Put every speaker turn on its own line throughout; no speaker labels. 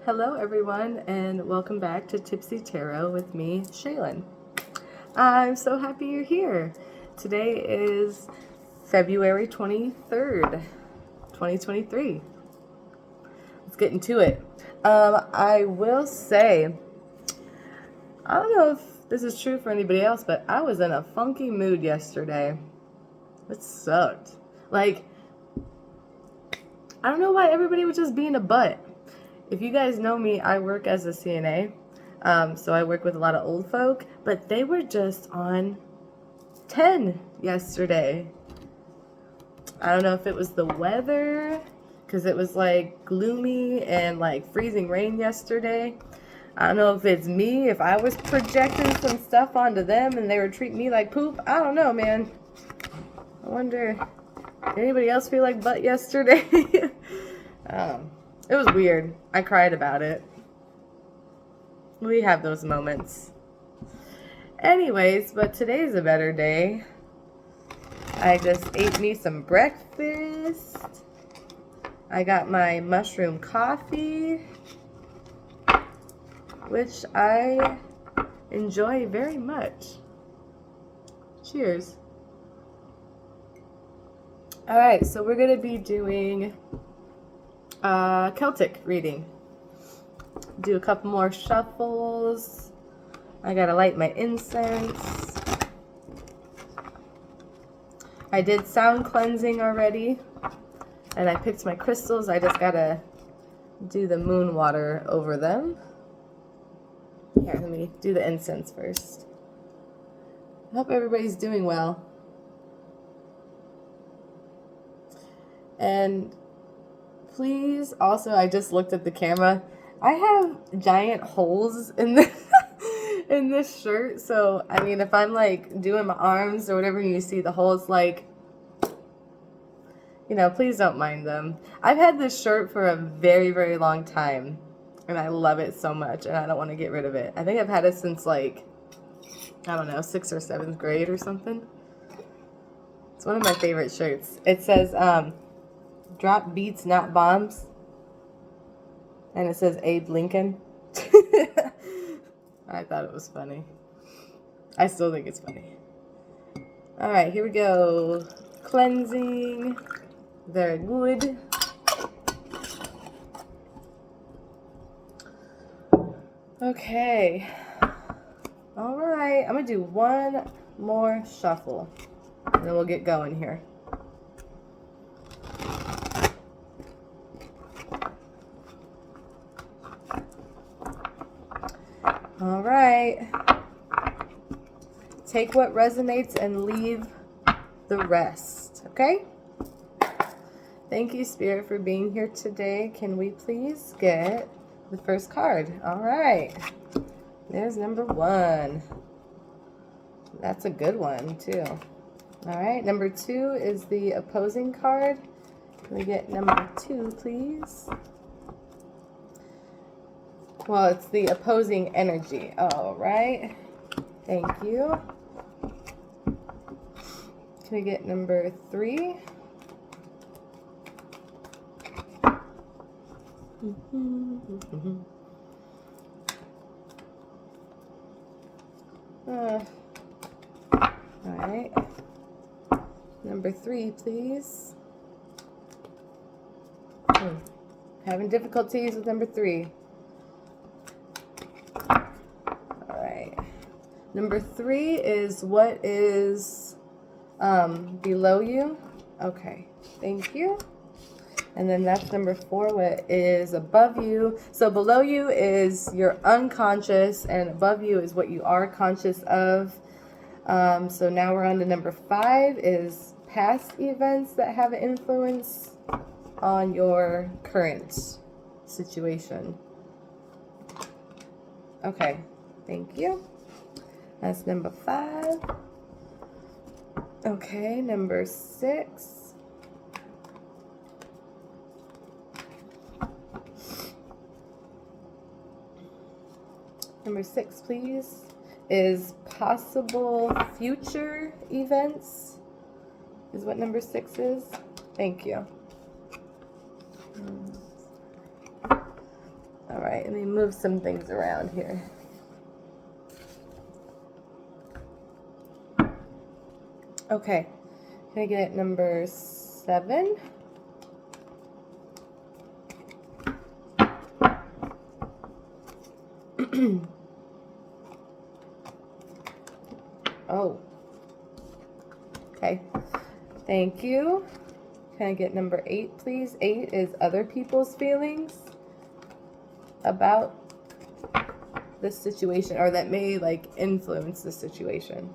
Hello everyone and welcome back to Tipsytarot with me, Shaylin. I'm so happy you're here. Today is February 23rd, 2023. Let's get into it. I will say, I don't know if this is true for anybody else, but I was in a funky mood yesterday. It sucked. Like, I don't know why everybody was just being a butt. If you guys know me, I work as a CNA, so I work with a lot of old folk, but they were just on 10 yesterday. I don't know if it was the weather, because it was like gloomy and like freezing rain yesterday. I don't know if it's me, if I was projecting some stuff onto them and they were treating me like poop. I don't know, man. I wonder, did anybody else feel like butt yesterday? It was weird. I cried about it. We have those moments. Anyways, but today's a better day. I just ate me some breakfast. I got my mushroom coffee, which I enjoy very much. Cheers. Alright, so we're going to be doing Celtic reading. Do a couple more shuffles. I gotta light my incense. I did sound cleansing already, and I picked my crystals. I just gotta do the moon water over them. Here, let me do the incense first. I hope everybody's doing well. And please, also, I just looked at the camera. I have giant holes in this shirt, so I mean, if I'm like doing my arms or whatever, and you see the holes, like, you know, please don't mind them. I've had this shirt for a very, very long time, and I love it so much, and I don't want to get rid of it. I think I've had it since like, I don't know, 6th or 7th grade or something. It's one of my favorite shirts. It says, drop beats, not bombs. And it says Abe Lincoln. I thought it was funny. I still think it's funny. Alright, here we go. Cleansing. Very good. Okay. Alright, I'm going to do one more shuffle. And then we'll get going here. All right. Take what resonates and leave the rest, okay? Thank you, Spirit, for being here today. Can we please get the first card? All right. There's number 1. That's a good one, too. All right. Number 2 is the opposing card. Can we get number 2, please? Well, it's the opposing energy. All right. Thank you. Can we get number 3? All right. Number 3, please. Having difficulties with number 3. Number 3 is what is below you. Okay, thank you. And then that's number 4, what is above you. So below you is your unconscious, and above you is what you are conscious of. So now we're on to number 5, is past events that have an influence on your current situation. Okay, thank you. That's number 5. Okay, number 6. Number 6, please, is possible future events, is what number 6 is. Thank you. All right. right, let me move some things around here. Okay, can I get number 7? Oh, okay, thank you. Can I get number 8, please? 8 is other people's feelings about this situation, or that may like influence the situation.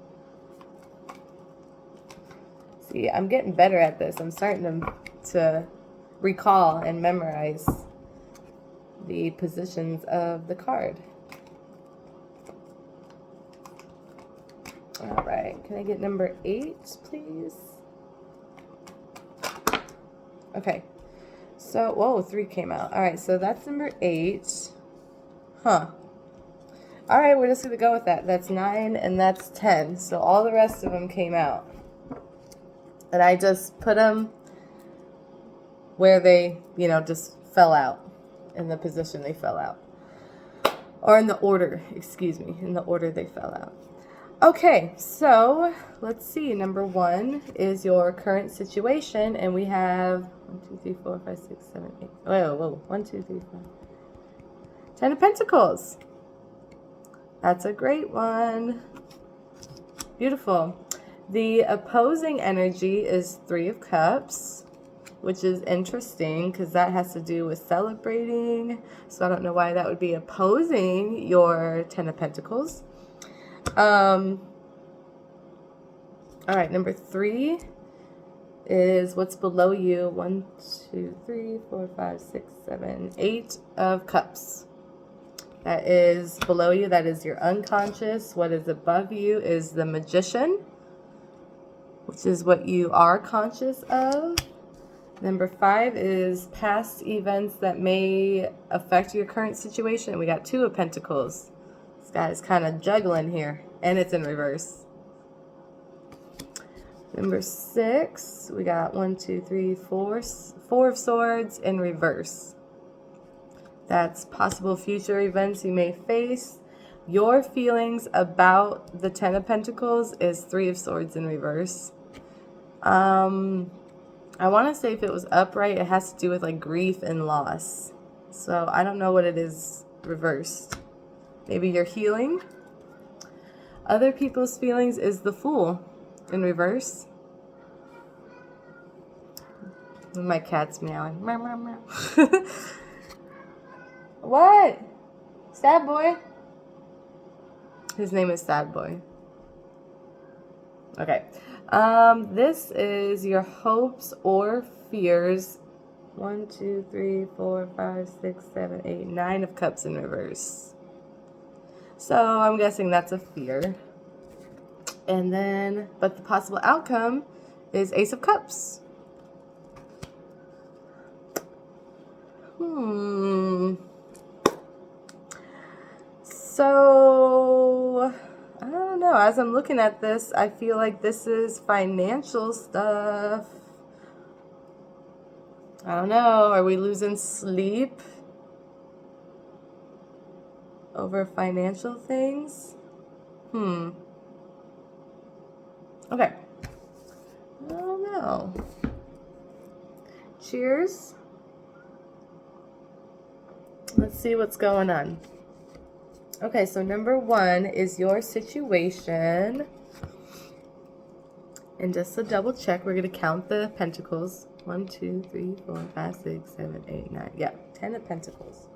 See, I'm getting better at this. I'm starting to recall and memorize the positions of the card. All right, can I get number 8, please? Okay, so, whoa, 3 came out. All right, so that's number 8. Huh. All right, we're just going to go with that. That's 9 and that's 10. So all the rest of them came out. And I just put them where they, just fell out, in the position they fell out. Or in the order, in the order they fell out. Okay, so let's see. Number 1 is your current situation, and we have 1, 2, 3, 4, 5, 6, 7, 8. Whoa. 1, 2, 3, 4. 10 of Pentacles. That's a great one. Beautiful. The opposing energy is 3 of Cups, which is interesting because that has to do with celebrating. So I don't know why that would be opposing your 10 of Pentacles. All right, number 3 is what's below you. 1, 2, 3, 4, 5, 6, 7, 8 of Cups. That is below you. That is your unconscious. What is above you is the Magician, which is what you are conscious of. Number 5 is past events that may affect your current situation. We got 2 of Pentacles. This guy's kind of juggling here, and it's in reverse. Number 6, we got 1, 2, 3, 4 of Swords in reverse. That's possible future events you may face. Your feelings about the 10 of Pentacles is 3 of Swords in reverse. I want to say if it was upright, it has to do with like grief and loss. So I don't know what it is reversed. Maybe you're healing. Other people's feelings is the Fool in reverse. My cat's meowing. Meow, meow, meow. What? Sad Boy? His name is Sad Boy. Okay. This is your hopes or fears. 1, 2, 3, 4, 5, 6, 7, 8, 9 of Cups in reverse. So I'm guessing that's a fear. And then, but the possible outcome is Ace of Cups. So, I don't know. As I'm looking at this, I feel like this is financial stuff. I don't know. Are we losing sleep over financial things? Okay. I don't know. Cheers. Let's see what's going on. Okay, so number 1 is your situation. And just to double check, we're going to count the pentacles. 1, 2, 3, 4, 5, 6, 7, 8, 9. Yeah, 10 of Pentacles.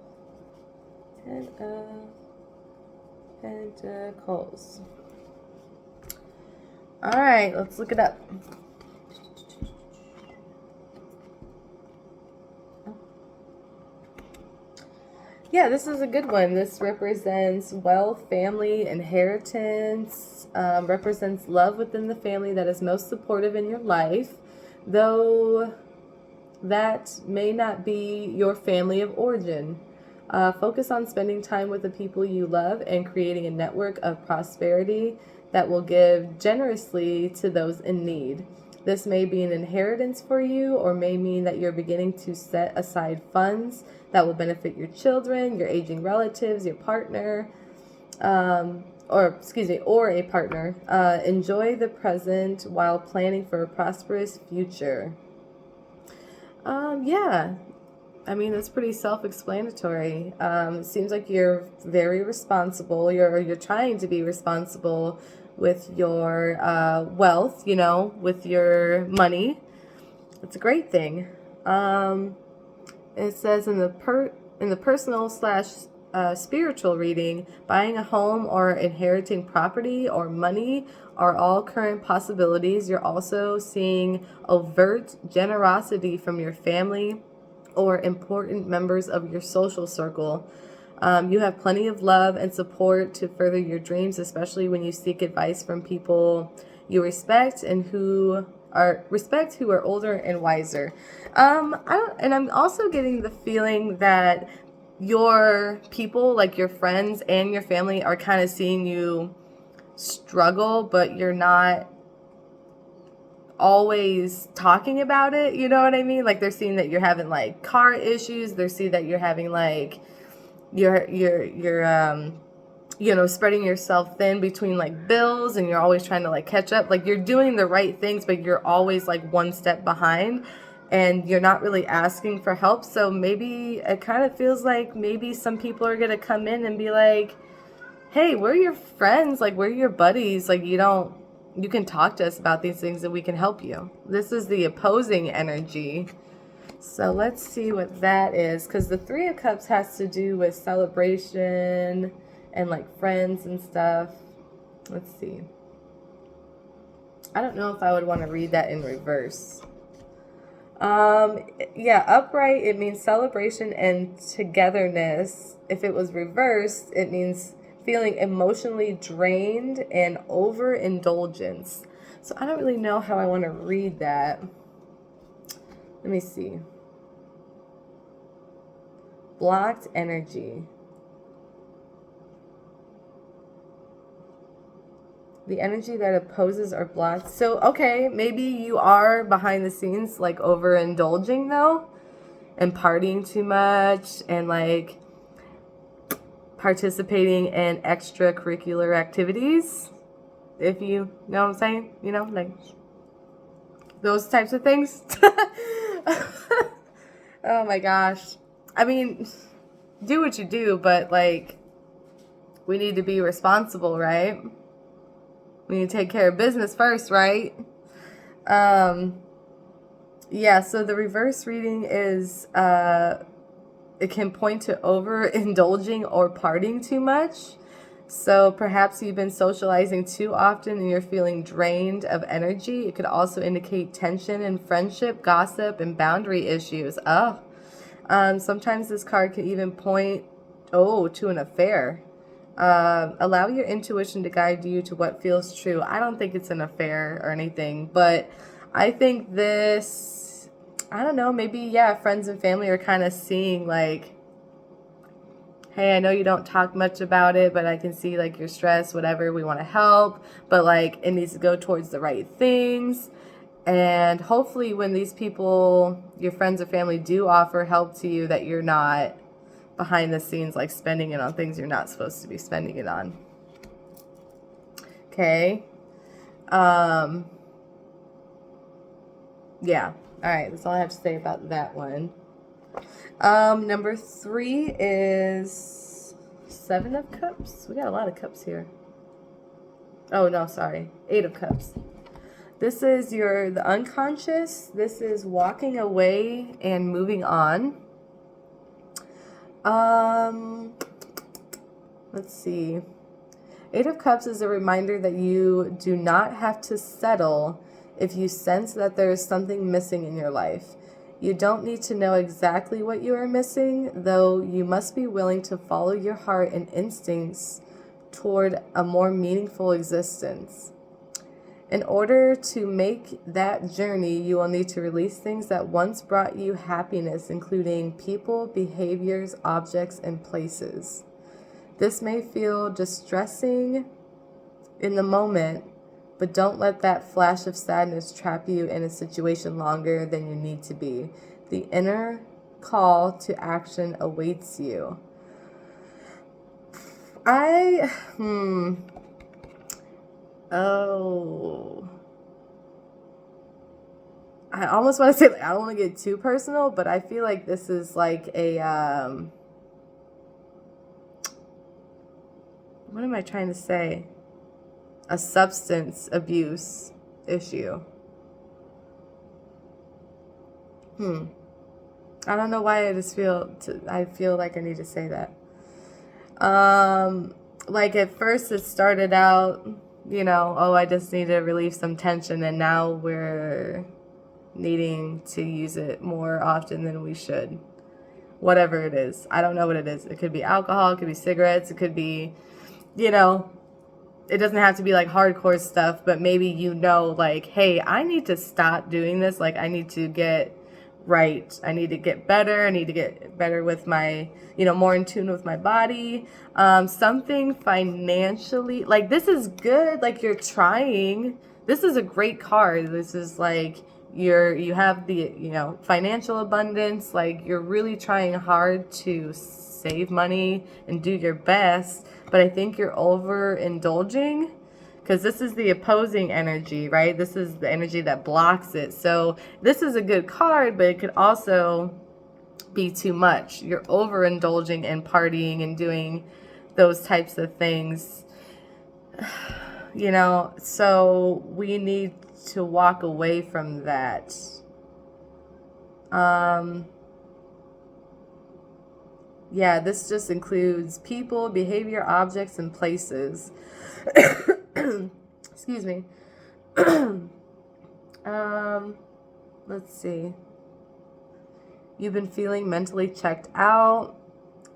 10 of Pentacles. All right, let's look it up. Yeah, this is a good one. This represents wealth, family, inheritance, represents love within the family that is most supportive in your life, though that may not be your family of origin. Focus on spending time with the people you love and creating a network of prosperity that will give generously to those in need. This may be an inheritance for you, or may mean that you're beginning to set aside funds that will benefit your children, your aging relatives, your partner, or a partner. Enjoy the present while planning for a prosperous future. Yeah, I mean, that's pretty self-explanatory. It seems like you're very responsible. You're trying to be responsible with your wealth, with your money. It's a great thing. It says in the personal / spiritual reading, buying a home or inheriting property or money are all current possibilities. You're also seeing overt generosity from your family or important members of your social circle. You have plenty of love and support to further your dreams, especially when you seek advice from people you respect and who are older and wiser. I'm also getting the feeling that your people, like your friends and your family, are kind of seeing you struggle, but you're not always talking about it, you know what I mean? Like, they're seeing that you're having like car issues, they're seeing that you're having like you're spreading yourself thin between like bills, and you're always trying to like catch up. Like, you're doing the right things, but you're always like one step behind, and you're not really asking for help. So maybe it kind of feels like maybe some people are going to come in and be like, hey, we're your friends, like we're your buddies, like you can talk to us about these things and we can help you. This is the opposing energy. So let's see what that is, because the Three of Cups has to do with celebration and like friends and stuff. Let's see. I don't know if I would want to read that in reverse. Yeah, upright, it means celebration and togetherness. If it was reversed, it means feeling emotionally drained and overindulgence. So I don't really know how I want to read that. Let me see. Blocked energy. The energy that opposes or blocks. So, okay, maybe you are behind the scenes, like overindulging though, and partying too much, and like participating in extracurricular activities, if you know what I'm saying, like those types of things. Oh my gosh. I mean, do what you do, but like, we need to be responsible, right? We need to take care of business first, right? Yeah, so the reverse reading is it can point to overindulging or partying too much. So perhaps you've been socializing too often and you're feeling drained of energy. It could also indicate tension in friendship, gossip, and boundary issues. Sometimes this card can even point, to an affair. Allow your intuition to guide you to what feels true. I don't think it's an affair or anything, but I think this, I don't know, maybe, yeah, friends and family are kind of seeing like, hey, I know you don't talk much about it, but I can see like you're stressed, whatever, we want to help, but like it needs to go towards the right things. And hopefully when these people, your friends or family, do offer help to you, that you're not behind the scenes like spending it on things you're not supposed to be spending it on. Okay. Yeah. All right, that's all I have to say about that one. Number 3 is 7 of Cups. We got a lot of cups here. Oh, no, sorry. 8 of Cups. This is the unconscious. This is walking away and moving on. Let's see. 8 of Cups is a reminder that you do not have to settle if you sense that there is something missing in your life. You don't need to know exactly what you are missing, though you must be willing to follow your heart and instincts toward a more meaningful existence. In order to make that journey, you will need to release things that once brought you happiness, including people, behaviors, objects, and places. This may feel distressing in the moment, but don't let that flash of sadness trap you in a situation longer than you need to be. The inner call to action awaits you. I almost want to say, like, I don't want to get too personal, but I feel like this is like a, what am I trying to say? A substance abuse issue. I don't know why I feel like I need to say that. Like at first it started out, oh, I just need to relieve some tension, and now we're needing to use it more often than we should. Whatever it is. I don't know what it is. It could be alcohol, it could be cigarettes, it could be, it doesn't have to be like hardcore stuff, but maybe like, hey, I need to stop doing this. Like, I need to get right. I need to get better. I need to get better with my, more in tune with my body. Something financially, like, this is good. Like, you're trying. This is a great card. This is like, you have the, financial abundance. Like, you're really trying hard to save money and do your best. But I think you're overindulging, because this is the opposing energy, right? This is the energy that blocks it. So this is a good card, but it could also be too much. You're overindulging and partying and doing those types of things, so we need to walk away from that. Yeah, this just includes people, behavior, objects, and places. Excuse me. Let's see. You've been feeling mentally checked out,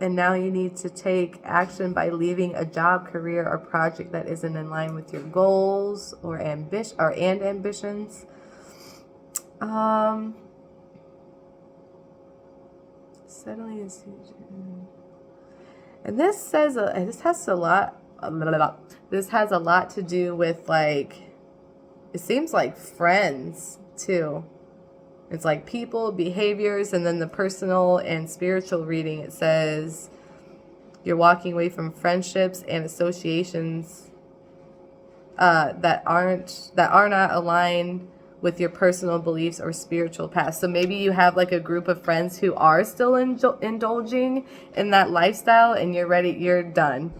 and now you need to take action by leaving a job, career, or project that isn't in line with your goals or ambitions. Settling is, and this has a lot to do with, like, it seems like friends too. It's like people, behaviors, and then the personal and spiritual reading, it says you're walking away from friendships and associations that are not aligned with your personal beliefs or spiritual path. So maybe you have like a group of friends who are still indulging in that lifestyle, and you're done.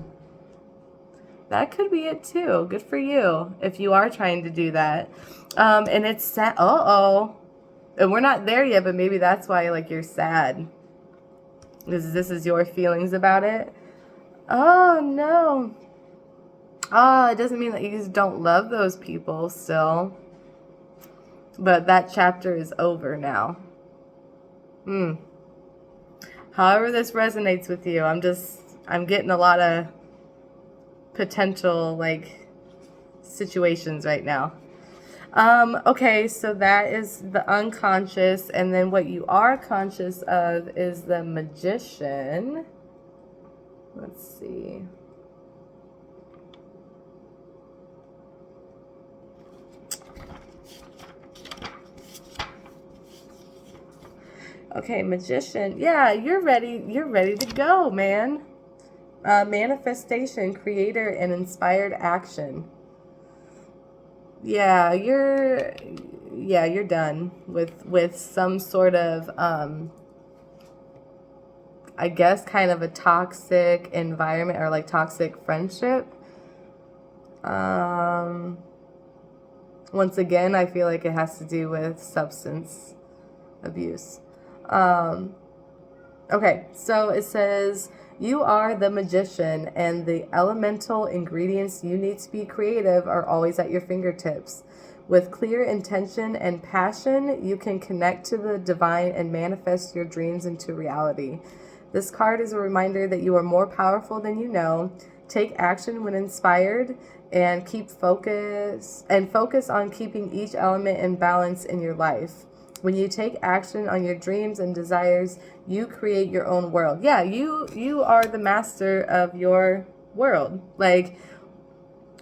That could be it too. Good for you if you are trying to do that. And it's sad. And we're not there yet, but maybe that's why, like, you're sad, because this is your feelings about it. Oh no. It doesn't mean that you just don't love those people still. But that chapter is over now. However this resonates with you, I'm getting a lot of potential, like, situations right now. Okay, so that is the unconscious, and then what you are conscious of is the Magician. Let's see. Okay, Magician. Yeah, you're ready. You're ready to go, man. Manifestation, creator, and inspired action. Yeah, you're done with some sort of I guess kind of a toxic environment, or like toxic friendship. Once again, I feel like it has to do with substance abuse. Okay, so it says, you are the magician, and the elemental ingredients you need to be creative are always at your fingertips. With clear intention and passion, you can connect to the divine and manifest your dreams into reality. This card is a reminder that you are more powerful than you know. Take action when inspired, and focus on keeping each element in balance in your life. When you take action on your dreams and desires, you create your own world. Yeah, you are the master of your world. Like,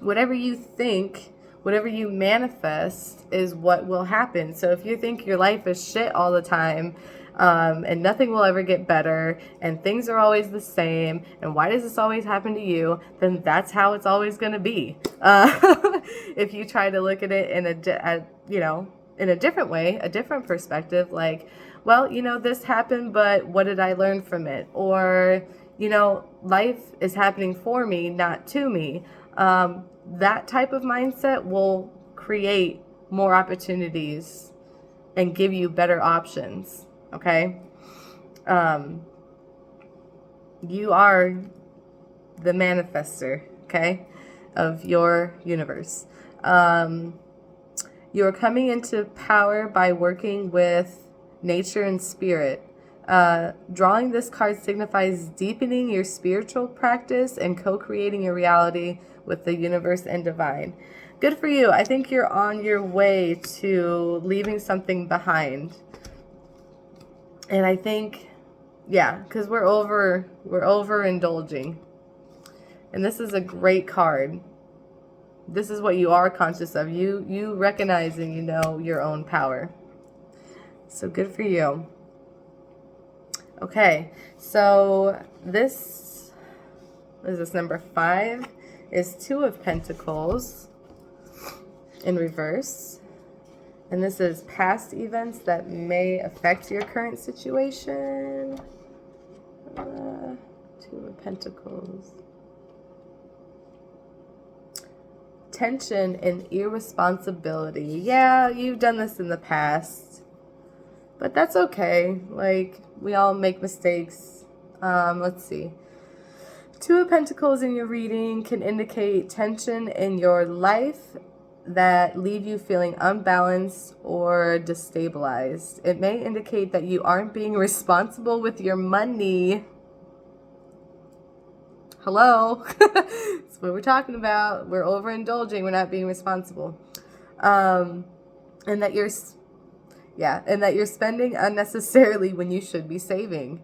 whatever you think, Whatever you manifest is what will happen. So if you think your life is shit all the time, and nothing will ever get better, and things are always the same, and why does this always happen to you, then that's how it's always going to be. If you try to look at it in in a different way, a different perspective, like, well, this happened, but what did I learn from it? Or, life is happening for me, not to me. That type of mindset will create more opportunities and give you better options. Okay? You are the manifester, okay, of your universe. You're coming into power by working with nature and spirit. Drawing this card signifies deepening your spiritual practice and co-creating your reality with the universe and divine. Good for you. I think you're on your way to leaving something behind. And I think, yeah, because we're overindulging. And this is a great card. This is what you are conscious of. You recognize and you know your own power. So good for you. Okay, so this number 5 is 2 of Pentacles in reverse. And this is past events that may affect your current situation. 2 of Pentacles. Tension and irresponsibility. Yeah, you've done this in the past. But that's okay. Like, we all make mistakes. Let's see. 2 of Pentacles in your reading can indicate tension in your life that leave you feeling unbalanced or destabilized. It may indicate that you aren't being responsible with your money. Hello? That's what we're talking about. We're overindulging. We're not being responsible. And that you're spending unnecessarily when you should be saving.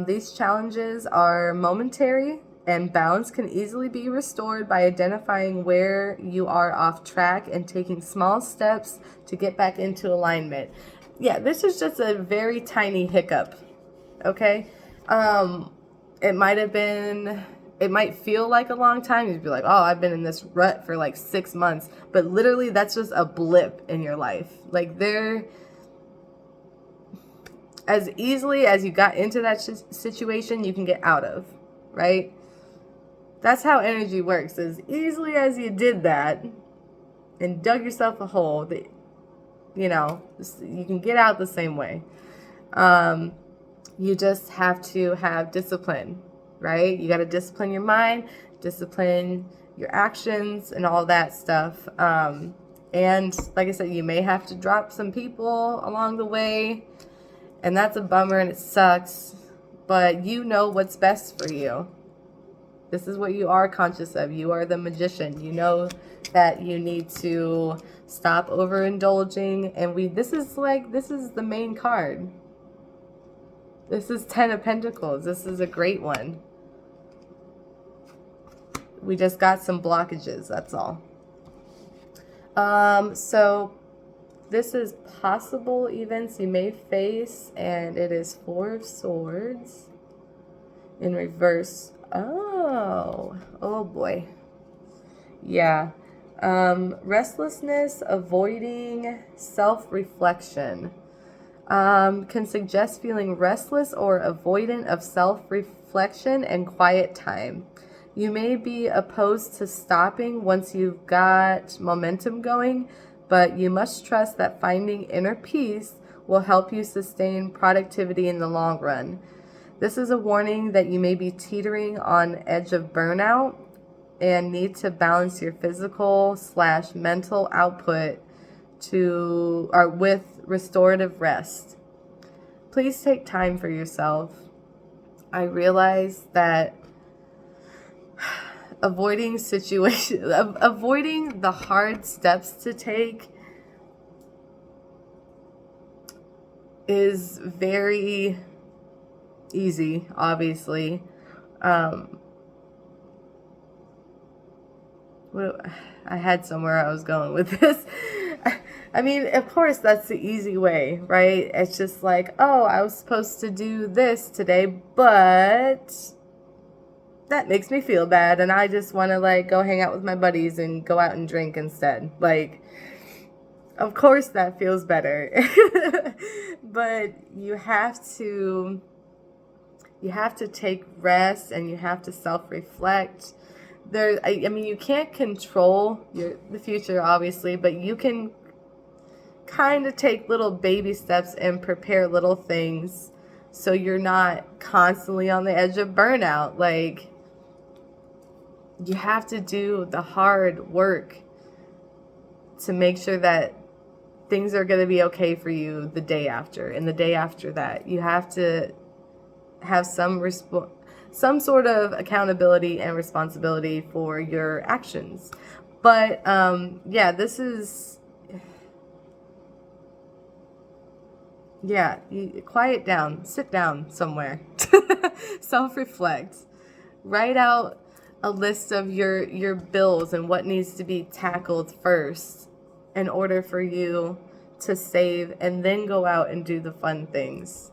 These challenges are momentary, and balance can easily be restored by identifying where you are off track and taking small steps to get back into alignment. Yeah, this is just a very tiny hiccup, okay? It might feel like a long time. You'd be like, oh, I've been in this rut for like 6 months. But literally, that's just a blip in your life. Like, as easily as you got into that situation, you can get out of, right? That's how energy works. As easily as you did that and dug yourself a hole, you can get out the same way. You just have to have discipline, right? You got to discipline your mind, discipline your actions, and all that stuff. And like I said, you may have to drop some people along the way. And that's a bummer and it sucks, but you know what's best for you. This is what you are conscious of. You are the magician. You know that you need to stop overindulging. And this is the main card. This is 10 of Pentacles. This is a great one. We just got some blockages, that's all. So this is possible events you may face, and it is 4 of Swords in reverse. Oh boy. Yeah. Restlessness, avoiding self-reflection. Can suggest feeling restless or avoidant of self-reflection and quiet time. You may be opposed to stopping once you've got momentum going, but you must trust that finding inner peace will help you sustain productivity in the long run. This is a warning that you may be teetering on edge of burnout and need to balance your physical/mental output with restorative rest. Please take time for yourself. I realize that avoiding the hard steps to take is very easy, obviously. I had somewhere I was going with this. I mean, of course, that's the easy way, right? It's just like, oh, I was supposed to do this today, but that makes me feel bad, and I just want to, like, go hang out with my buddies and go out and drink instead. Like, of course that feels better. But you have to take rest, and you have to self-reflect. I mean, you can't control the future, obviously, but you can kind of take little baby steps and prepare little things so you're not constantly on the edge of burnout. Like, you have to do the hard work to make sure that things are going to be okay for you the day after and the day after that. You have to have some sort of accountability and responsibility for your actions. But yeah, this is, yeah, you quiet down, sit down somewhere, self-reflect, write out a list of your bills and what needs to be tackled first in order for you to save, and then go out and do the fun things.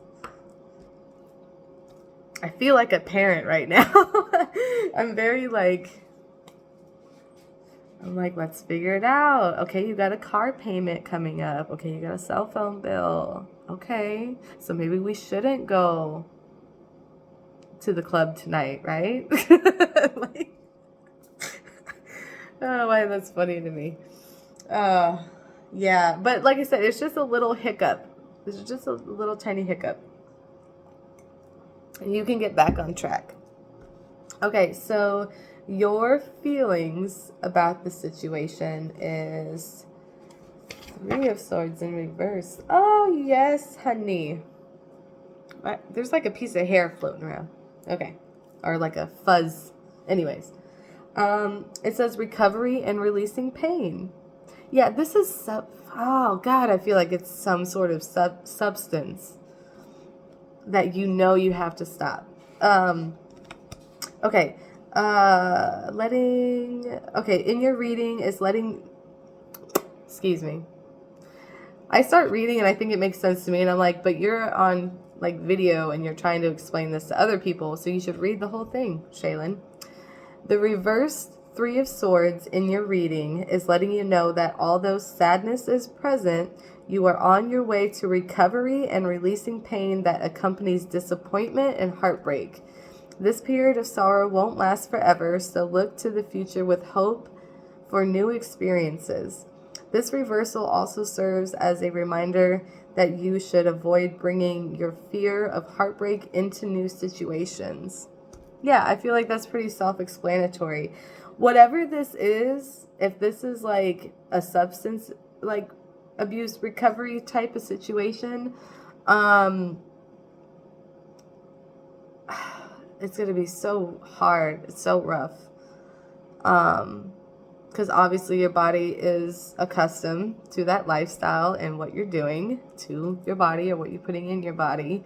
I feel like a parent right now. I'm like, let's figure it out. Okay, you got a car payment coming up. Okay, you got a cell phone bill. Okay, so maybe we shouldn't go to the club tonight, right? Like, oh, why that's funny to me. Yeah, but like I said, it's just a little hiccup. It's just a little tiny hiccup. And you can get back on track. Okay, so your feelings about the situation is 3 of Swords in reverse. Oh, yes, honey. There's like a piece of hair floating around. Okay. Or like a fuzz. Anyways. It says recovery and releasing pain. Yeah, this is oh, God, I feel like it's some sort of substance that you have to stop. Okay. In your reading is excuse me. I start reading and I think it makes sense to me, and I'm like, but you're on like video and you're trying to explain this to other people, so you should read the whole thing, Shaylin. The reversed 3 of Swords in your reading is letting you know that although sadness is present, you are on your way to recovery and releasing pain that accompanies disappointment and heartbreak. This period of sorrow won't last forever, so look to the future with hope for new experiences. This reversal also serves as a reminder that you should avoid bringing your fear of heartbreak into new situations. Yeah, I feel like that's pretty self-explanatory. Whatever this is, if this is like a substance, like abuse recovery type of situation, it's going to be so hard. It's so rough. Because obviously your body is accustomed to that lifestyle and what you're doing to your body or what you're putting in your body.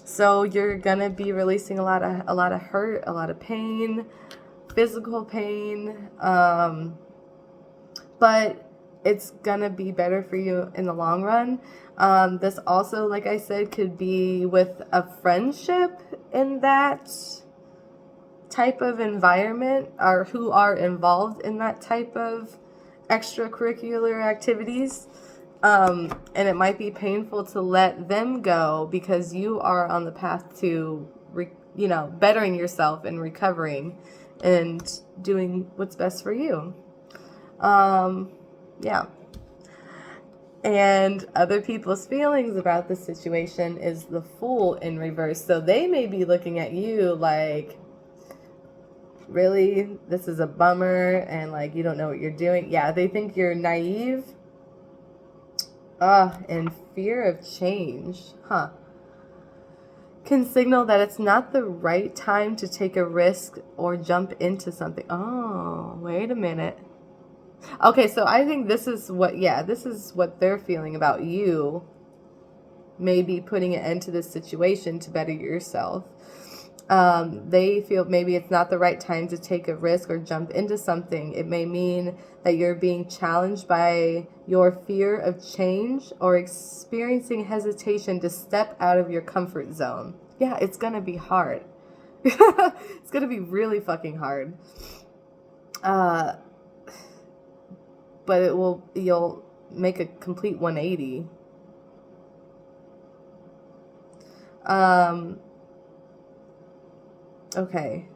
So you're going to be releasing a lot of hurt, a lot of pain, physical pain. But it's going to be better for you in the long run. This also, like I said, could be with a friendship in that type of environment, or who are involved in that type of extracurricular activities. And it might be painful to let them go because you are on the path to, bettering yourself and recovering and doing what's best for you. Yeah. And other people's feelings about the situation is the Fool in reverse. So they may be looking at you like, really, this is a bummer, and like you don't know what you're doing. Yeah, they think you're naive. And fear of change, can signal that it's not the right time to take a risk or jump into something. Oh, wait a minute. Okay, so I think this is what they're feeling about you. Maybe putting an end to this situation to better yourself. They feel maybe it's not the right time to take a risk or jump into something. It may mean that you're being challenged by your fear of change or experiencing hesitation to step out of your comfort zone. Yeah, it's going to be hard. It's going to be really fucking hard. But you'll make a complete 180. Okay.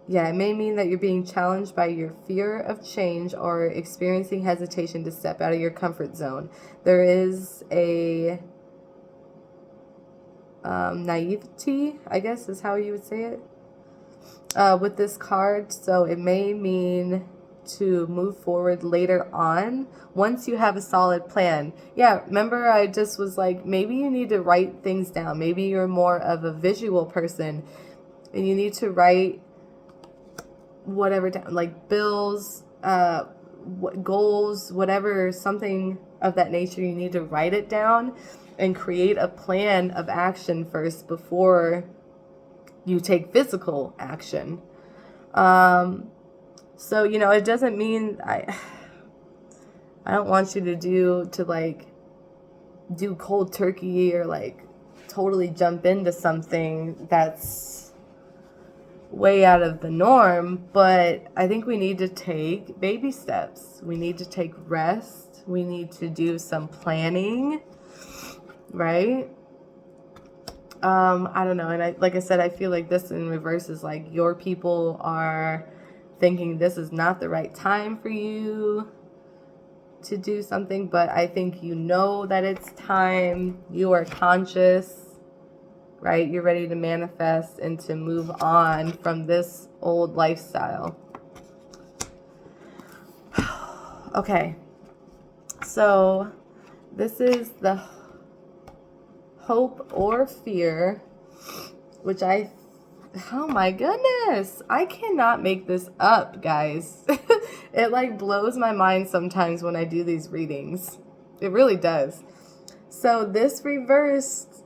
Yeah, it may mean that you're being challenged by your fear of change or experiencing hesitation to step out of your comfort zone. There is a naivety, I guess is how you would say it, with this card. So it may mean to move forward later on once you have a solid plan. Yeah, remember I just was like, maybe you need to write things down. Maybe you're more of a visual person and you need to write whatever down, like bills, goals, whatever, something of that nature. You need to write it down and create a plan of action first before you take physical action. So, you know, it doesn't mean I don't want you to do cold turkey or like totally jump into something that's way out of the norm, but I think we need to take baby steps. We need to take rest. We need to do some planning, right? I don't know. And like I said, I feel like this in reverse is like your people are thinking this is not the right time for you to do something, but I think you know that it's time. You are conscious, right? You're ready to manifest and to move on from this old lifestyle. Okay. So this is the hope or fear, which oh my goodness, I cannot make this up, guys. It like blows my mind sometimes when I do these readings. It really does. So this reversed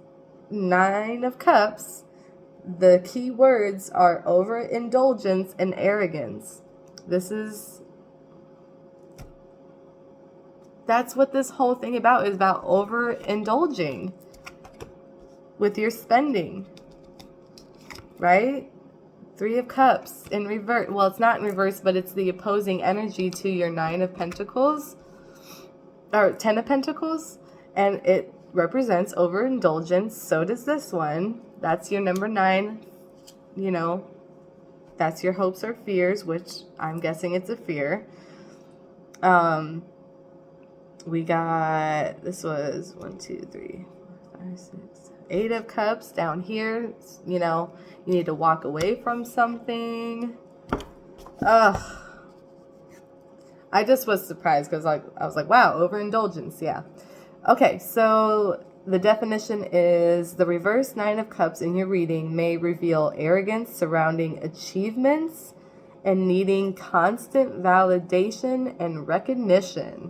9 of Cups, the key words are overindulgence and arrogance. That's what this whole thing is about overindulging with your spending, right? 3 of Cups in reverse. Well, it's not in reverse, but it's the opposing energy to your 9 of Pentacles or 10 of Pentacles, and it represents overindulgence. So does this one. That's your number 9. You know, that's your hopes or fears, which I'm guessing it's a fear. We got, this was 1, 2, 3, 4, 5, 6, 8 of Cups down here. You know, you need to walk away from something. Ugh. I just was surprised because I was like, wow, overindulgence. Yeah. Okay, so the definition is the reverse 9 of Cups in your reading may reveal arrogance surrounding achievements and needing constant validation and recognition.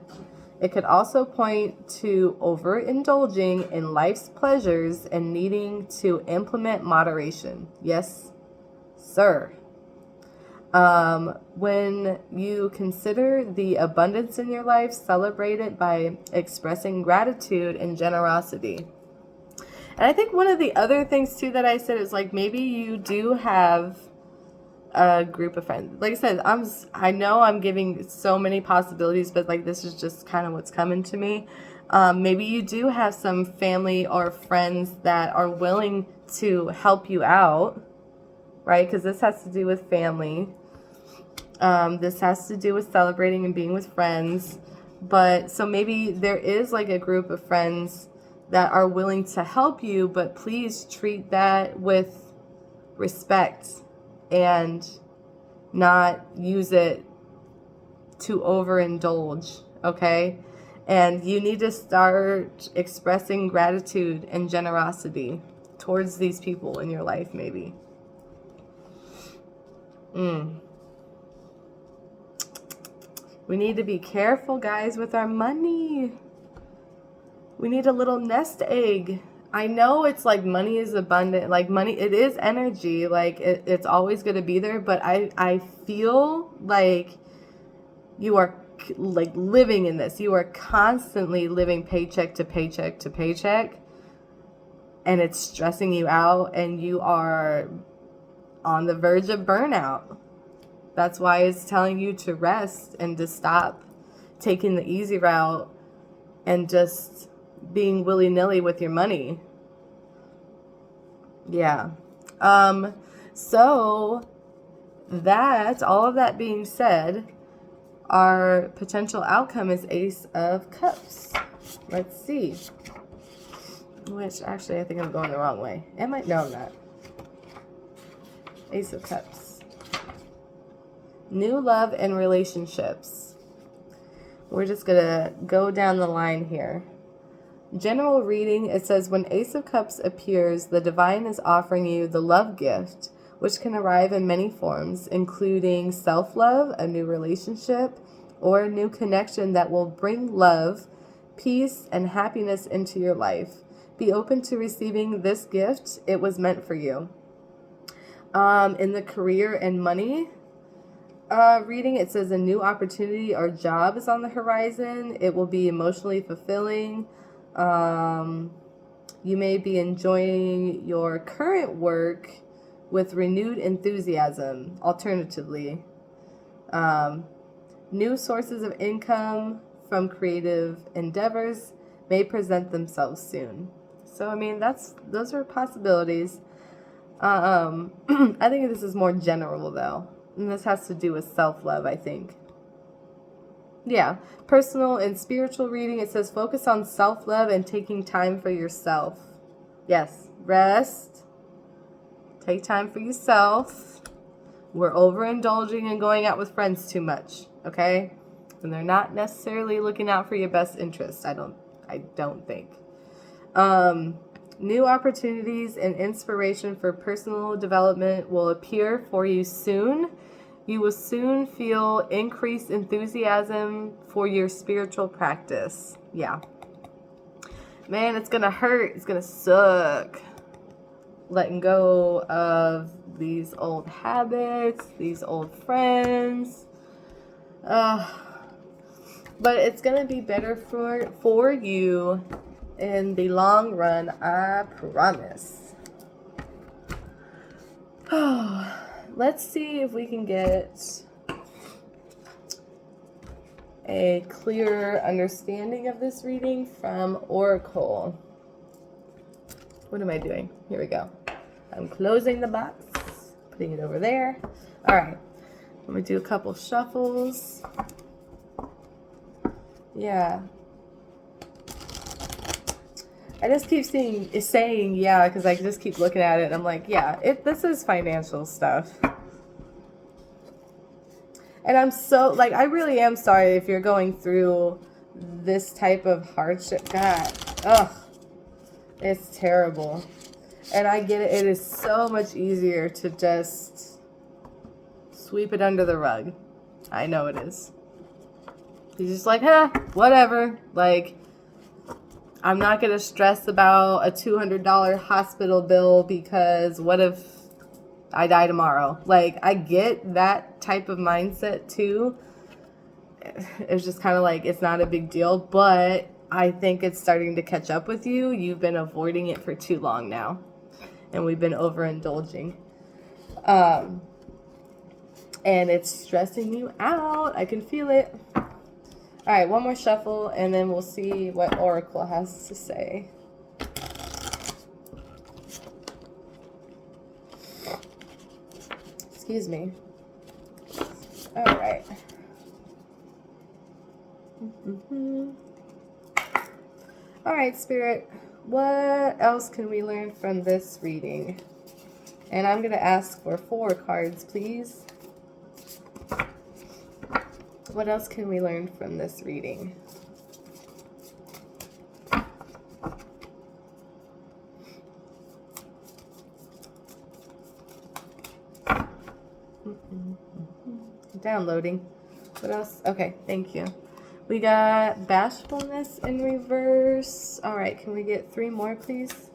It could also point to overindulging in life's pleasures and needing to implement moderation. Yes, sir. When you consider the abundance in your life, celebrate it by expressing gratitude and generosity. And I think one of the other things too that I said is like maybe you do have a group of friends. Like I said, I know I'm giving so many possibilities, but like this is just kind of what's coming to me. Maybe you do have some family or friends that are willing to help you out, right? Because this has to do with family. This has to do with celebrating and being with friends. But so maybe there is like a group of friends that are willing to help you, but please treat that with respect and not use it to overindulge, okay? And you need to start expressing gratitude and generosity towards these people in your life, maybe. We need to be careful, guys, with our money. We need a little nest egg. I know it's like money is abundant, like money, it is energy, like it's always going to be there, but I feel like you are like living in this. You are constantly living paycheck to paycheck to paycheck, and it's stressing you out, and you are on the verge of burnout. That's why it's telling you to rest and to stop taking the easy route and just being willy-nilly with your money. Yeah. So that, all of that being said, our potential outcome is Ace of Cups. Let's see. Which, actually, I think I'm going the wrong way. No, I'm not. Ace of Cups. New love and relationships. We're just going to go down the line here. General reading, it says, when Ace of Cups appears, the divine is offering you the love gift, which can arrive in many forms, including self-love, a new relationship, or a new connection that will bring love, peace, and happiness into your life. Be open to receiving this gift. It was meant for you. In the career and money reading, it says a new opportunity or job is on the horizon. It will be emotionally fulfilling. You may be enjoying your current work with renewed enthusiasm. Alternatively, new sources of income from creative endeavors may present themselves soon. So, I mean, those are possibilities. I think this is more general, though. And this has to do with self-love, I think. Yeah. Personal and spiritual reading, it says focus on self-love and taking time for yourself. Yes. Rest. Take time for yourself. We're overindulging and going out with friends too much, okay? And they're not necessarily looking out for your best interests, I don't think. New opportunities and inspiration for personal development will appear for you soon. You will soon feel increased enthusiasm for your spiritual practice. Yeah. Man, it's going to hurt. It's going to suck. Letting go of these old habits, these old friends. But it's going to be better for you in the long run, I promise. Let's see if we can get a clearer understanding of this reading from Oracle. What am I doing? Here we go. I'm closing the box, putting it over there. All right. I'm going to do a couple shuffles. Yeah. I just keep saying yeah, because I just keep looking at it and I'm like, yeah, this is financial stuff. And I'm so, like, I really am sorry if you're going through this type of hardship. God, ugh, it's terrible. And I get it. It is so much easier to just sweep it under the rug. I know it is. You're just like, whatever. Like, I'm not going to stress about a $200 hospital bill because what if I die tomorrow? Like, I get that type of mindset too. It's just kind of like, it's not a big deal, but I think it's starting to catch up with you. You've been avoiding it for too long now, and we've been overindulging. And it's stressing you out. I can feel it. All right, one more shuffle, and then we'll see what Oracle has to say. Excuse me. All right. All right, Spirit. What else can we learn from this reading? And I'm going to ask for 4 cards, please. What else can we learn from this reading? Downloading. What else? Okay, thank you. We got bashfulness in reverse. All right, can we get 3 more, please?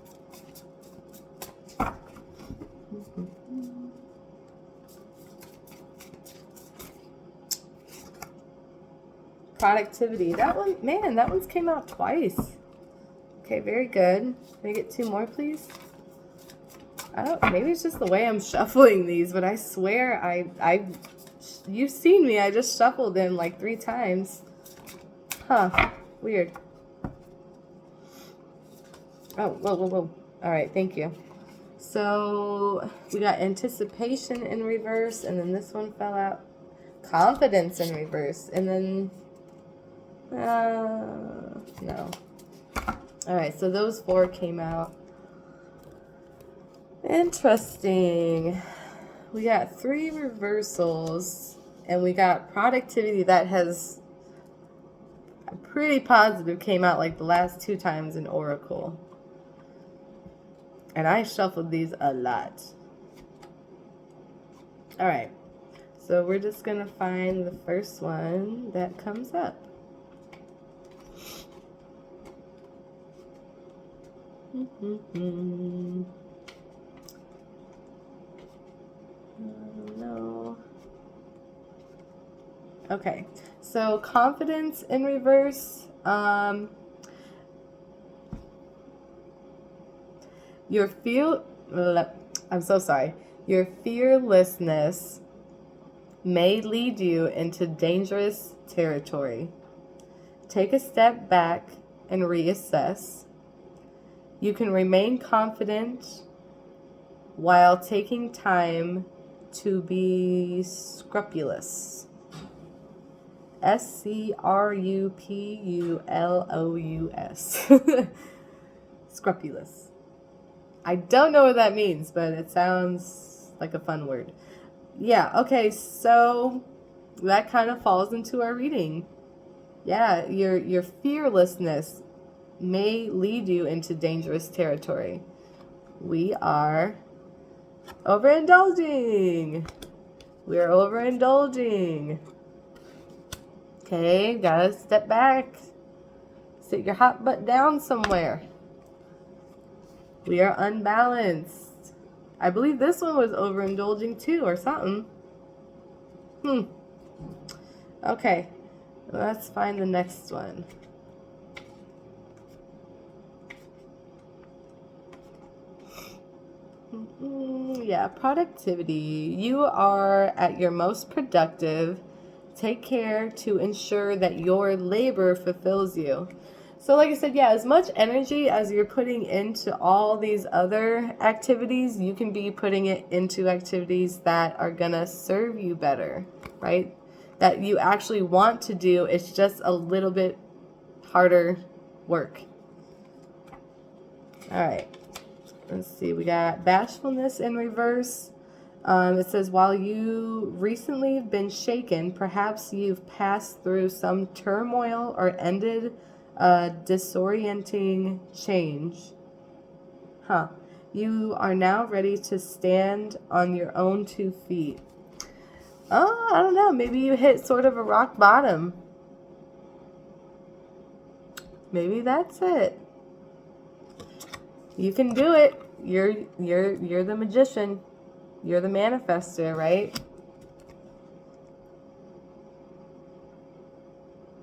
productivity. That one, man, that one's came out twice. Okay, very good. Can I get 2 more, please? I don't, maybe it's just the way I'm shuffling these, but I swear you've seen me. I just shuffled them like 3 times. Huh, weird. Oh, whoa, whoa, whoa. All right, thank you. So we got anticipation in reverse, and then this one fell out. Confidence in reverse, and then no. All right, so those 4 came out. Interesting. We got 3 reversals, and we got productivity that has pretty positive, came out like the last 2 times in Oracle. And I shuffled these a lot. All right. So we're just going to find the first one that comes up. No. Okay. So confidence in reverse. Your fearlessness may lead you into dangerous territory. Take a step back and reassess. You can remain confident while taking time to be scrupulous. Scrupulous. Scrupulous. I don't know what that means, but it sounds like a fun word. Yeah, okay, so that kind of falls into our reading. Yeah, your fearlessness may lead you into dangerous territory. We are overindulging. We're overindulging. Okay, gotta step back. Sit your hot butt down somewhere. We are unbalanced. I believe this one was overindulging too, or something. Okay, let's find the next one. Yeah, productivity. You are at your most productive. Take care to ensure that your labor fulfills you. So like I said, yeah, as much energy as you're putting into all these other activities, you can be putting it into activities that are going to serve you better, right? That you actually want to do. It's just a little bit harder work. All right. Let's see. We got bashfulness in reverse. It says, while you recently have been shaken, perhaps you've passed through some turmoil or ended a disorienting change. You are now ready to stand on your own 2 feet. Oh, I don't know. Maybe you hit sort of a rock bottom. Maybe that's it. You can do it. You're the magician. You're the manifester, right?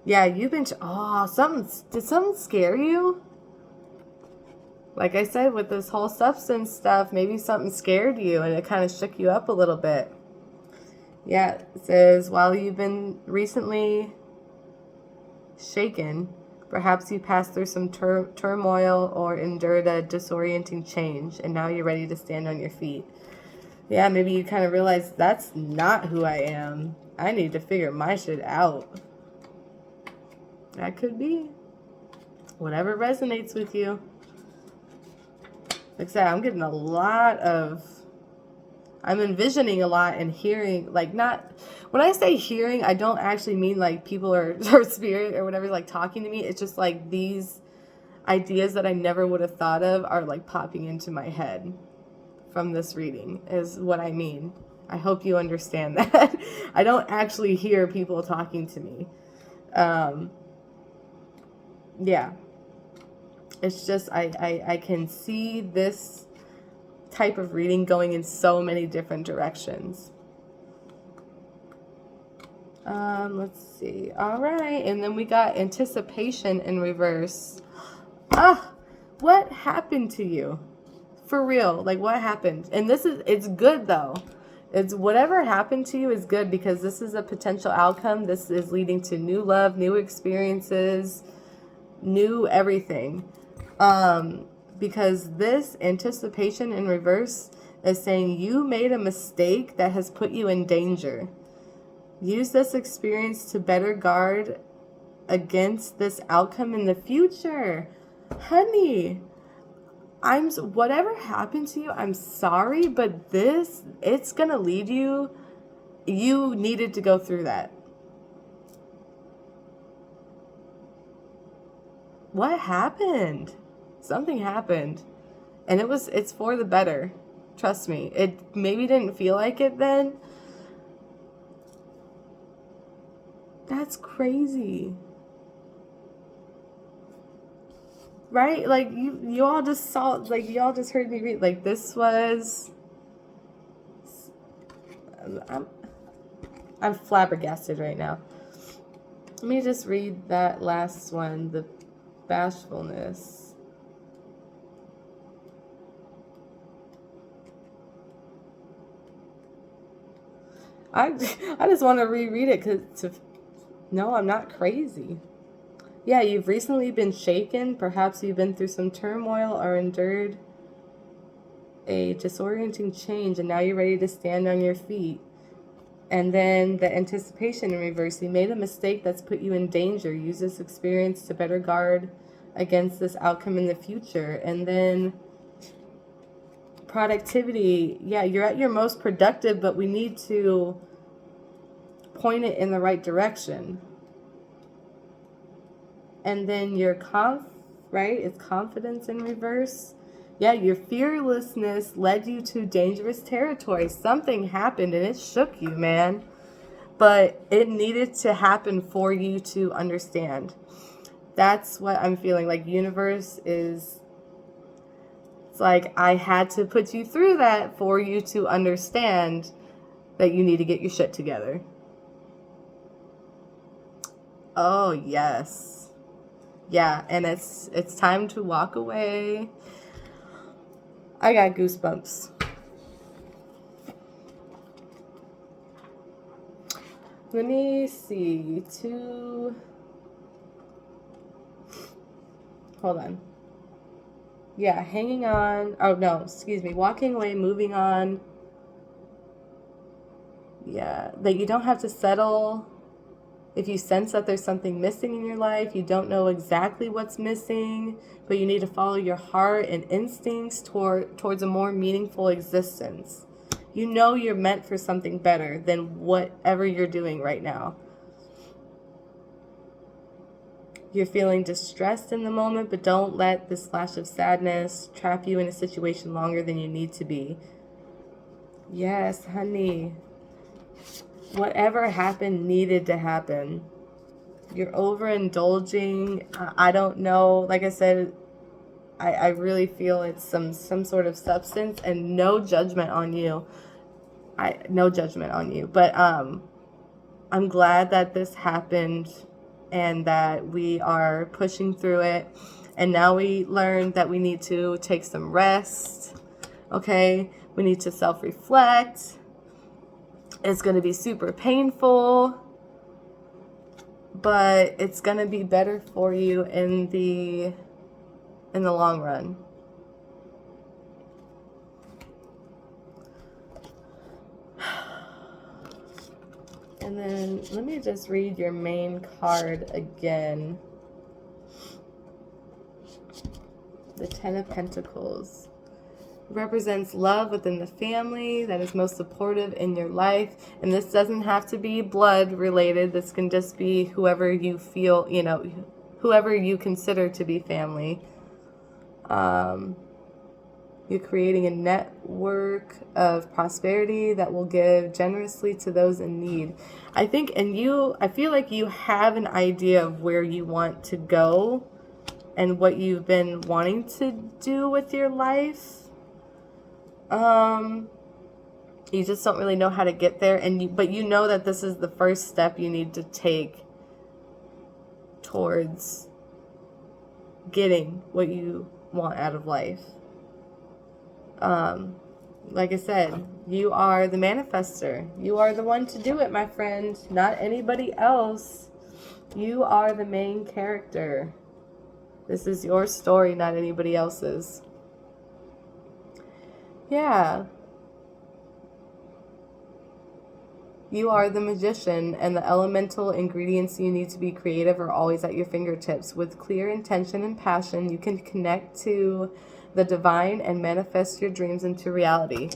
Yeah, you've been... did something scare you? Like I said, with this whole substance stuff, maybe something scared you and it kind of shook you up a little bit. Yeah, it says, while you've been recently shaken, perhaps you passed through some turmoil or endured a disorienting change, and now you're ready to stand on your feet. Yeah, maybe you kind of realize that's not who I am. I need to figure my shit out. That could be. Whatever resonates with you. Like I said, I'm getting a lot of... I'm envisioning a lot and hearing, like, not... When I say hearing, I don't actually mean, like, people or spirit or whatever, like, talking to me. It's just, like, these ideas that I never would have thought of are, like, popping into my head from this reading, is what I mean. I hope you understand that. I don't actually hear people talking to me. Yeah. It's just, I can see this type of reading going in so many different directions. Let's see. All right. And then we got anticipation in reverse. Ah, what happened to you? For real. Like, what happened? And it's good though. It's whatever happened to you is good, because this is a potential outcome. This is leading to new love, new experiences, new everything. Because this anticipation in reverse is saying you made a mistake that has put you in danger. Use this experience to better guard against this outcome in the future. Honey, whatever happened to you, I'm sorry, but it's going to lead you. You needed to go through that. What happened? Something happened. And it's for the better. Trust me. It maybe didn't feel like it then. That's crazy. Right? Like you all just saw, like y'all just heard me read, like this was, I'm flabbergasted right now. Let me just read that last one, the bashfulness. I just want to reread it no, I'm not crazy. Yeah, you've recently been shaken. Perhaps you've been through some turmoil or endured a disorienting change, and now you're ready to stand on your feet. And then the anticipation in reverse. You made a mistake that's put you in danger. Use this experience to better guard against this outcome in the future. And then productivity. Yeah, you're at your most productive, but we need to point it in the right direction. And then your right? It's confidence in reverse. Yeah, your fearlessness led you to dangerous territory. Something happened and it shook you, man. But it needed to happen for you to understand. That's what I'm feeling. Like universe it's like, I had to put you through that for you to understand that you need to get your shit together. Oh, yes. Yeah, and it's time to walk away. I got goosebumps. Let me see. Hold on. Yeah, hanging on. Oh, no, excuse me. Walking away, moving on. Yeah, that you don't have to settle. If you sense that there's something missing in your life, you don't know exactly what's missing, but you need to follow your heart and instincts towards a more meaningful existence. You know you're meant for something better than whatever you're doing right now. You're feeling distressed in the moment, but don't let this flash of sadness trap you in a situation longer than you need to be. Yes, honey. Whatever happened needed to happen. You're overindulging. I don't know. Like I said, I really feel it's some sort of substance, and no judgment on you. No judgment on you. But I'm glad that this happened and that we are pushing through it. And now we learned that we need to take some rest. Okay? We need to self-reflect. It's going to be super painful, but it's going to be better for you in the long run. And then let me just read your main card again. The Ten of Pentacles. Represents love within the family that is most supportive in your life. And this doesn't have to be blood related. This can just be whoever you feel, whoever you consider to be family. You're creating a network of prosperity that will give generously to those in need. I feel like you have an idea of where you want to go and what you've been wanting to do with your life. You just don't really know how to get there, but you know that this is the first step you need to take towards getting what you want out of life. Like I said, you are the manifester. You are the one to do it, my friend, not anybody else. You are the main character. This is your story, not anybody else's. Yeah. You are the magician, and the elemental ingredients you need to be creative are always at your fingertips. With clear intention and passion, you can connect to the divine and manifest your dreams into reality.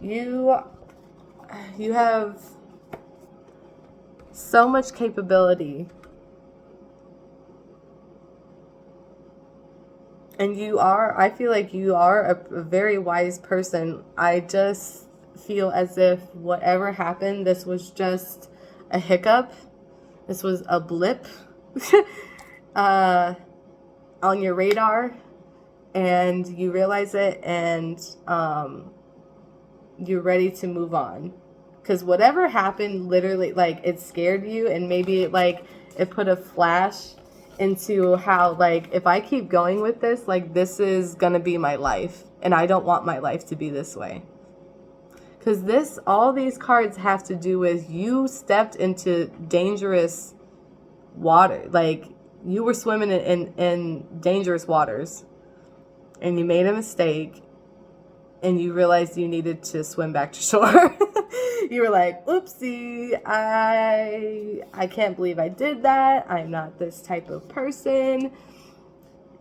You have so much capability. And I feel like you are a very wise person. I just feel as if whatever happened, this was just a hiccup. This was a blip on your radar, and you realize it, and you're ready to move on. Because whatever happened, literally, like, it scared you, and maybe it put a flash into how, like, if I keep going with this, like, this is gonna be my life, and I don't want my life to be this way. Because all these cards have to do with you stepped into dangerous water. Like, you were swimming in dangerous waters, and you made a mistake, and you realized you needed to swim back to shore. You were like, oopsie, I can't believe I did that. I'm not this type of person.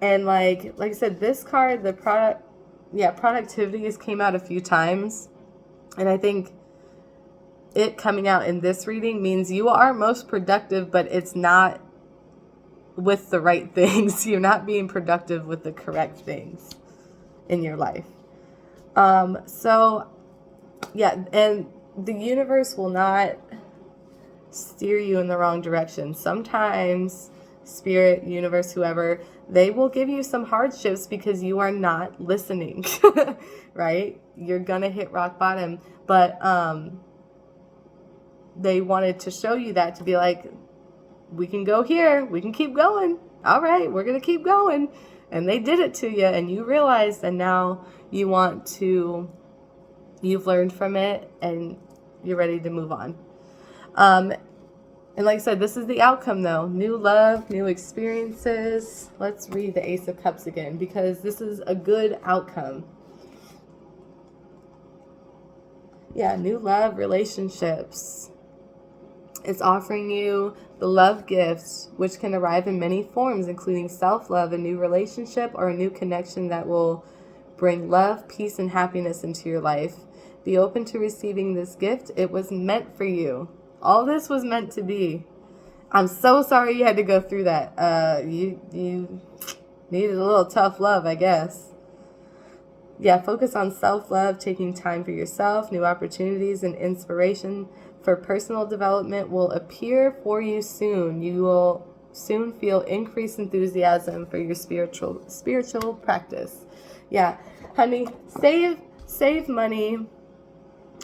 And like I said, this card, productivity has came out a few times. And I think it coming out in this reading means you are most productive, but it's not with the right things. You're not being productive with the correct things in your life. So, yeah, and the universe will not steer you in the wrong direction. Sometimes spirit, universe, whoever, they will give you some hardships because you are not listening, right? You're gonna hit rock bottom, but they wanted to show you that, to be like, we can go here, we can keep going. All right, we're gonna keep going. And they did it to you, and you realized, and now you've learned from it, and you're ready to move on. And like I said, this is the outcome, though. New love, new experiences. Let's read the Ace of Cups again, because this is a good outcome. Yeah, new love, relationships. It's offering you the love gifts, which can arrive in many forms, including self-love, a new relationship, or a new connection that will bring love, peace, and happiness into your life. Be open to receiving this gift. It was meant for you. All this was meant to be. I'm so sorry you had to go through that. You needed a little tough love, I guess. Yeah, focus on self-love, taking time for yourself. New opportunities and inspiration for personal development will appear for you soon. You will soon feel increased enthusiasm for your spiritual practice. Yeah, honey, save money.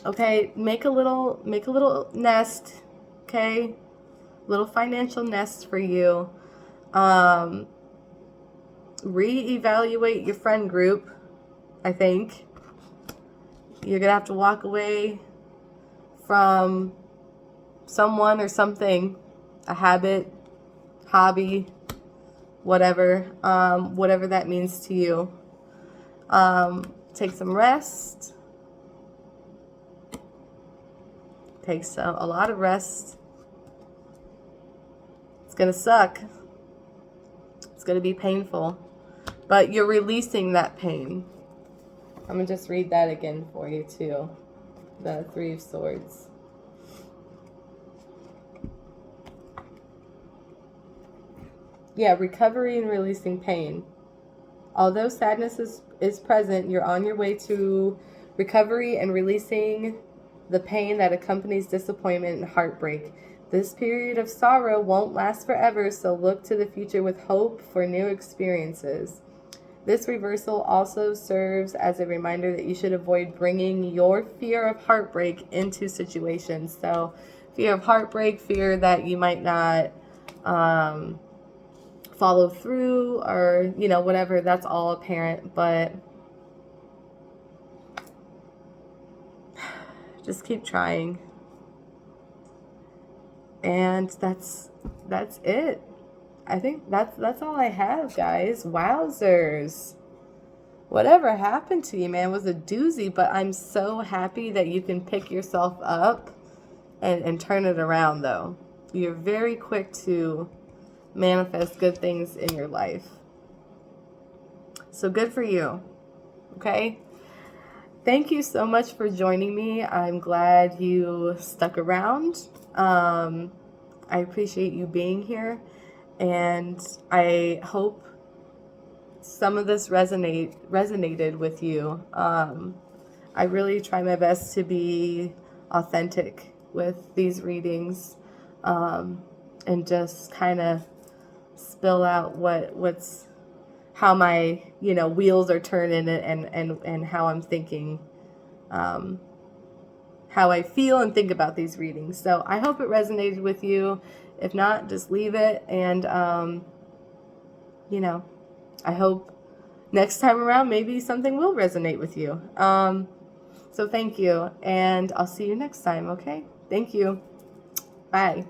Okay, make a little nest. Okay, little financial nest for you. Reevaluate your friend group. I think you're gonna have to walk away from someone or something, a habit, hobby, whatever that means to you. Take some rest. Takes a lot of rest. It's gonna suck. It's gonna be painful, but you're releasing that pain. I'm gonna just read that again for you too. The Three of Swords. Yeah, recovery and releasing pain. Although sadness is present, you're on your way to recovery and releasing the pain that accompanies disappointment and heartbreak. This period of sorrow won't last forever, so look to the future with hope for new experiences. This reversal also serves as a reminder that you should avoid bringing your fear of heartbreak into situations. So fear of heartbreak, fear that you might not follow through, or, you know, whatever, that's all apparent, but just keep trying. And that's it. I think that's all I have, guys. Wowzers. Whatever happened to you, man, was a doozy, but I'm so happy that you can pick yourself up and turn it around, though. You're very quick to manifest good things in your life. So good for you. Okay? Thank you so much for joining me. I'm glad you stuck around. I appreciate you being here, and I hope some of this resonated with you. I really try my best to be authentic with these readings, and just kind of spill out what's how my, you know, wheels are turning, and how I'm thinking, how I feel and think about these readings. So I hope it resonated with you. If not, just leave it, and you know, I hope next time around maybe something will resonate with you. So thank you, and I'll see you next time, okay? Thank you. Bye.